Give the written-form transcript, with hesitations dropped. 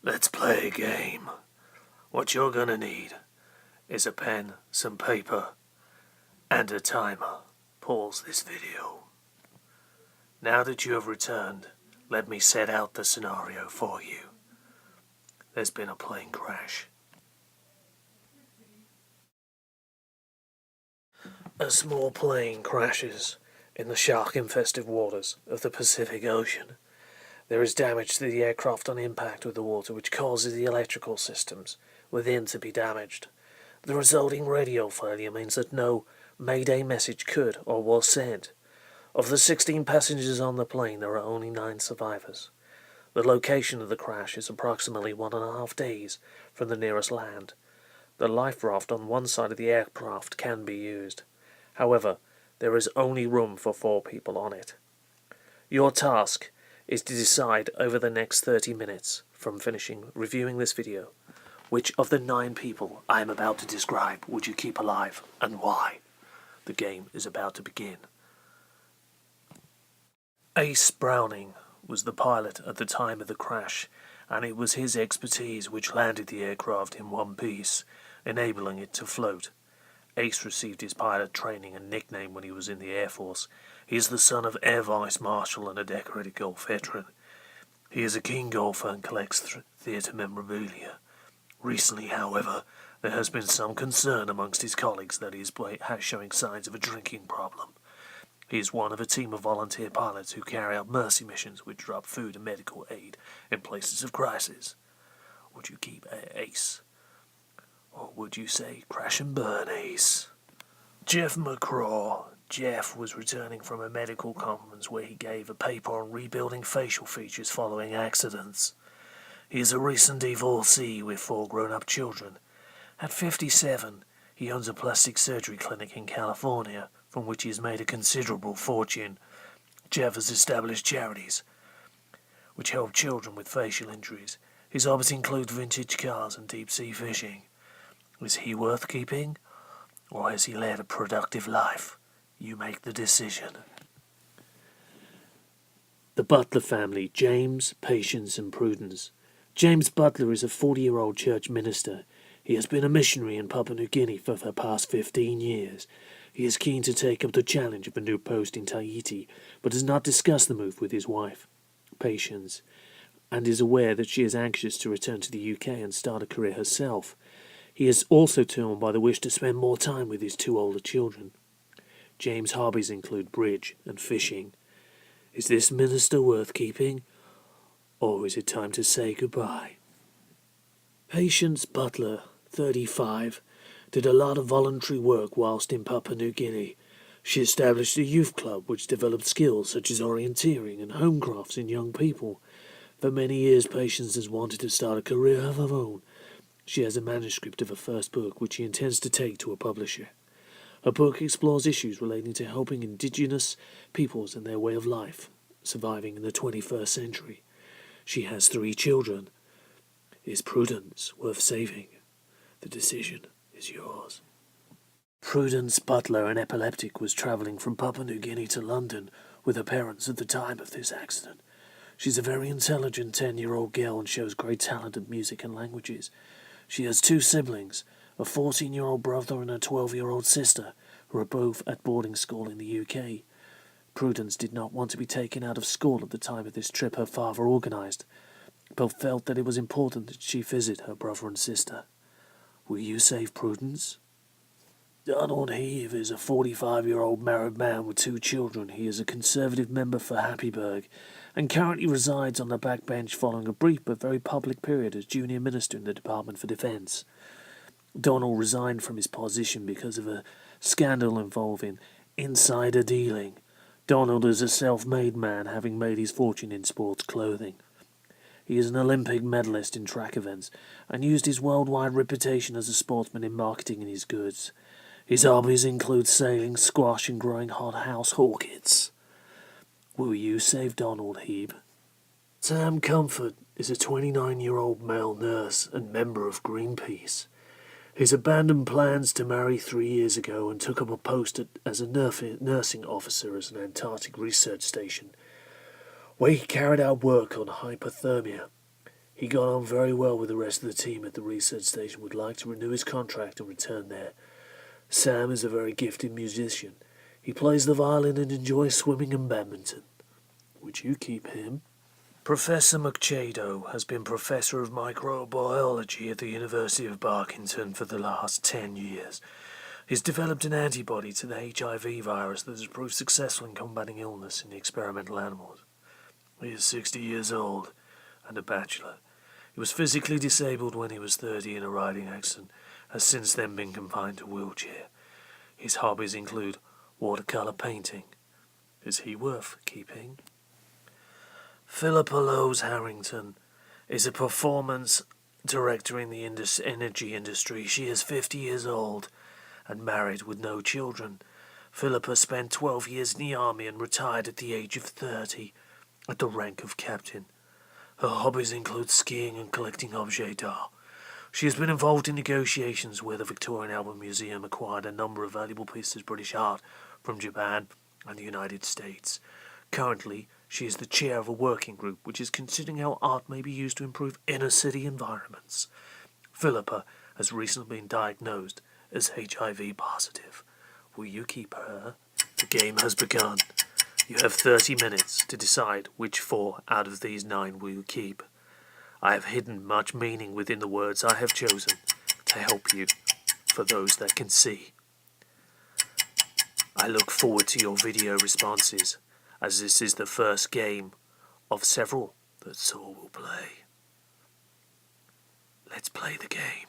Let's play a game. What you're gonna need is a pen, some paper, and a timer. Pause this video. Now that you have returned, let me set out the scenario for you. There's been a plane crash. A small plane crashes in the shark-infested waters of the Pacific Ocean. There is damage to the aircraft on impact with the water, which causes the electrical systems within to be damaged. The resulting radio failure means that no Mayday message could or was sent. Of the 16 passengers on the plane, there are only 9 survivors. The location of the crash is approximately 1.5 days from the nearest land. The life raft on one side of the aircraft can be used. However, there is only room for 4 people on it. Your task is to decide over the next 30 minutes from finishing reviewing this video, which of the 9 people I am about to describe would you keep alive and why. The game is about to begin. Ace Browning was the pilot at the time of the crash, and it was his expertise which landed the aircraft in one piece, enabling it to float. Ace received his pilot training and nickname when he was in the Air Force. He is the son of Air Vice Marshal and a decorated golf veteran. He is a keen golfer and collects theatre memorabilia. Recently, however, there has been some concern amongst his colleagues that he is showing signs of a drinking problem. He is one of a team of volunteer pilots who carry out mercy missions which drop food and medical aid in places of crisis. Would you keep Ace? Or would you say crash and burn Ace? Jeff McCraw. Jeff was returning from a medical conference where he gave a paper on rebuilding facial features following accidents. He is a recent divorcee with 4 grown-up children. At 57, he owns a plastic surgery clinic in California, from which he has made a considerable fortune. Jeff has established charities which help children with facial injuries. His hobbies include vintage cars and deep-sea fishing. Is he worth keeping, or has he led a productive life? You make the decision. The Butler family, James, Patience and Prudence. James Butler is a 40-year-old church minister. He has been a missionary in Papua New Guinea for the past 15 years. He is keen to take up the challenge of a new post in Tahiti, but has not discussed the move with his wife, Patience, and is aware that she is anxious to return to the UK and start a career herself. He is also torn by the wish to spend more time with his 2 older children. James' hobbies include bridge and fishing. Is this minister worth keeping, or is it time to say goodbye? Patience Butler, 35, did a lot of voluntary work whilst in Papua New Guinea. She established a youth club which developed skills such as orienteering and home crafts in young people. For many years, Patience has wanted to start a career of her own. She has a manuscript of her first book, which she intends to take to a publisher. Her book explores issues relating to helping indigenous peoples and their way of life, surviving in the 21st century. She has 3 children. Is Prudence worth saving? The decision is yours. Prudence Butler, an epileptic, was travelling from Papua New Guinea to London with her parents at the time of this accident. She's a very intelligent 10-year-old girl and shows great talent at music and languages. She has 2 siblings, a 14-year-old brother and a 12-year-old sister, who are both at boarding school in the UK. Prudence did not want to be taken out of school at the time of this trip her father organised, but felt that it was important that she visit her brother and sister. Will you save Prudence? Donald Heave is a 45-year-old married man with 2 children. He is a Conservative member for Happyburg and currently resides on the backbench following a brief but very public period as junior minister in the Department for Defence. Donald resigned from his position because of a scandal involving insider dealing. Donald is a self-made man, having made his fortune in sports clothing. He is an Olympic medalist in track events and used his worldwide reputation as a sportsman in marketing his goods. His hobbies include sailing, squash and growing hothouse orchids. Will you save Donald Heeb? Sam Comfort is a 29-year-old male nurse and member of Greenpeace. He's abandoned plans to marry 3 years ago and took up a post as a nursing officer at an Antarctic research station, where he carried out work on hypothermia. He got on very well with the rest of the team at the research station, would like to renew his contract and return there. Sam is a very gifted musician. He plays the violin and enjoys swimming and badminton. Would you keep him? Professor Machado has been Professor of Microbiology at the University of Barkington for the last 10 years. He's developed an antibody to the HIV virus that has proved successful in combating illness in the experimental animals. He is 60 years old and a bachelor. He was physically disabled when he was 30 in a riding accident, has since then been confined to a wheelchair. His hobbies include watercolour painting. Is he worth keeping? Philippa Lowe's Harrington is a performance director in the energy industry. She is 50 years old and married with no children. Philippa spent 12 years in the army and retired at the age of 30 at the rank of captain. Her hobbies include skiing and collecting objets d'art. She has been involved in negotiations where the Victorian Albert Museum acquired a number of valuable pieces of British art from Japan and the United States. Currently, she is the chair of a working group which is considering how art may be used to improve inner-city environments. Philippa has recently been diagnosed as HIV positive. Will you keep her? The game has begun. You have 30 minutes to decide which 4 out of these 9 will you keep. I have hidden much meaning within the words I have chosen to help you, for those that can see. I look forward to your video responses, as this is the first game of several that Saul will play. Let's play the game.